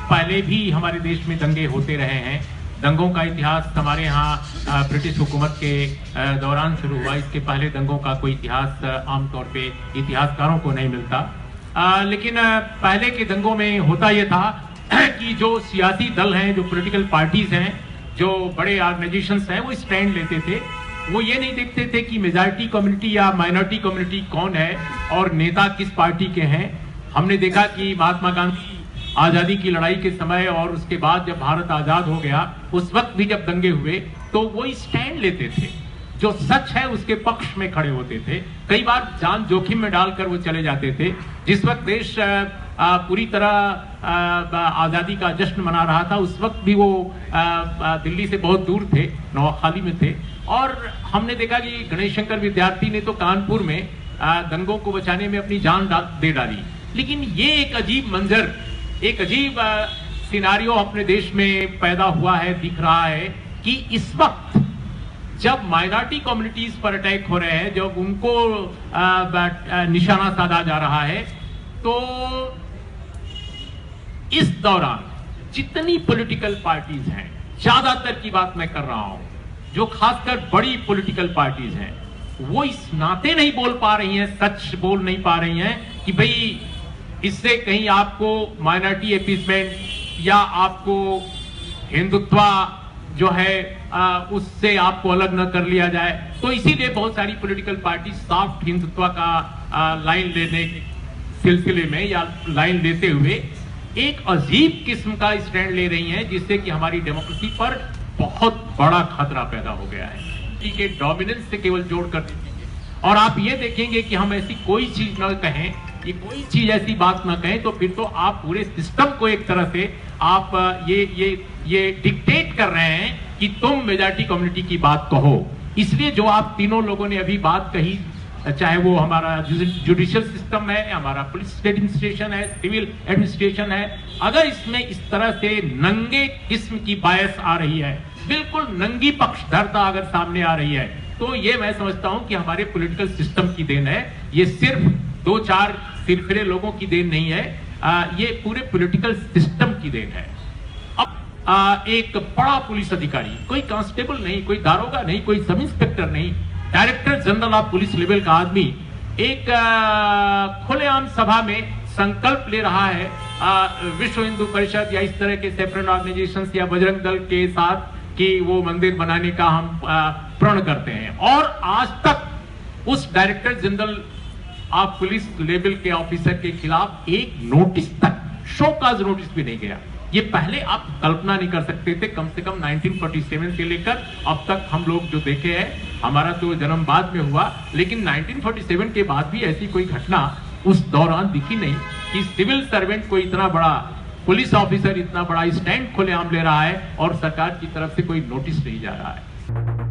पहले भी हमारे देश में दंगे होते रहे हैं। दंगों का इतिहास हमारे यहाँ ब्रिटिश हुकूमत के दौरान शुरू हुआ। इसके पहले दंगों का कोई इतिहास आमतौर पे इतिहासकारों को नहीं मिलता। लेकिन पहले के दंगों में होता यह था कि जो सियासी दल हैं, जो पॉलिटिकल पार्टीज हैं, जो बड़े ऑर्गेनाइजेशंस हैं, वो स्टैंड लेते थे। वो ये नहीं देखते थे कि मेजॉरिटी कम्युनिटी या माइनॉरिटी कम्युनिटी कौन है और नेता किस पार्टी के हैं। हमने देखा कि महात्मा गांधी आजादी की लड़ाई के समय और उसके बाद जब भारत आजाद हो गया, उस वक्त भी जब दंगे हुए तो वो स्टैंड लेते थे, जो सच है उसके पक्ष में खड़े होते थे। कई बार जान जोखिम में डालकर वो चले जाते थे। जिस वक्त देश पूरी तरह आजादी का जश्न मना रहा था, उस वक्त भी वो दिल्ली से बहुत दूर थे, नवाखाली में थे। और हमने देखा कि गणेश शंकर विद्यार्थी ने तो कानपुर में दंगों को बचाने में अपनी जान दे डाली। लेकिन ये एक अजीब मंजर, एक अजीब सिनारियो अपने देश में पैदा हुआ है, दिख रहा है कि इस वक्त जब माइनॉरिटी कम्युनिटीज पर अटैक हो रहे हैं, जब उनको निशाना साधा जा रहा है, तो इस दौरान जितनी पॉलिटिकल पार्टीज हैं, ज्यादातर की बात मैं कर रहा हूं, जो खासकर बड़ी पॉलिटिकल पार्टीज हैं, वो इस नाते नहीं बोल पा रही हैं, सच बोल नहीं पा रही हैं कि भाई इससे कहीं आपको माइनॉरिटी अपीसमेंट या आपको हिंदुत्व जो है उससे आपको अलग न कर लिया जाए। तो इसीलिए बहुत सारी पॉलिटिकल पार्टी सॉफ्ट हिंदुत्व का लाइन लेने के सिलसिले में या लाइन लेते हुए एक अजीब किस्म का स्टैंड ले रही हैं, जिससे कि हमारी डेमोक्रेसी पर बहुत बड़ा खतरा पैदा हो गया है। के डोमिनेंस से केवल जोड़ कर दीजिए और आप ये देखेंगे कि हम ऐसी कोई चीज न कहें, ये कोई चीज ऐसी बात ना कहें, तो फिर तो आप पूरे सिस्टम को एक तरह से आप ये डिक्टेट कर रहे हैं कि तुम मेजॉरिटी कम्युनिटी की बात कहो। इसलिए जो आप तीनों लोगों ने अभी बात कही, चाहे वो हमारा जुडिशियल सिस्टम है, हमारा पुलिस एडमिनिस्ट्रेशन है, सिविल एडमिनिस्ट्रेशन है, अगर इसमें इस तरह से नंगे किस्म की बायस आ रही है, बिल्कुल नंगी पक्षधरता अगर सामने आ रही है, तो ये मैं समझता हूं कि हमारे पॉलिटिकल सिस्टम की देन है। ये सिर्फ 2-4 सिरफिरे लोगों की देन नहीं है, ये पूरे पॉलिटिकल सिस्टम की देन है। अब एक बड़ा पुलिस अधिकारी, कोई कांस्टेबल नहीं, कोई दारोगा नहीं, कोई सब इंस्पेक्टर नहीं, director general of police level का आदमी एक खुलेआम सभा में संकल्प ले रहा है विश्व हिंदू परिषद या इस तरह के सेपरेट ऑर्गेनाइजेशंस या बजरंग दल के साथ कि वो मंदिर बनाने का हम प्रण करते हैं। और आज तक उस director general of police level के ऑफिसर के खिलाफ एक नोटिस तक, शोकाज नोटिस भी नहीं गया। ये पहले आप कल्पना नहीं कर सकते थे। कम से कम 1947 से लेकर अब तक हम लोग जो देखे हैं, हमारा तो जन्म बाद में हुआ, लेकिन 1947 के बाद भी ऐसी कोई घटना उस दौरान दिखी नहीं कि सिविल सर्वेंट को इतना बड़ा, पुलिस ऑफिसर इतना बड़ा स्टैंड खुलेआम ले रहा है और सरकार की तरफ से कोई नोटिस नहीं जा रहा है।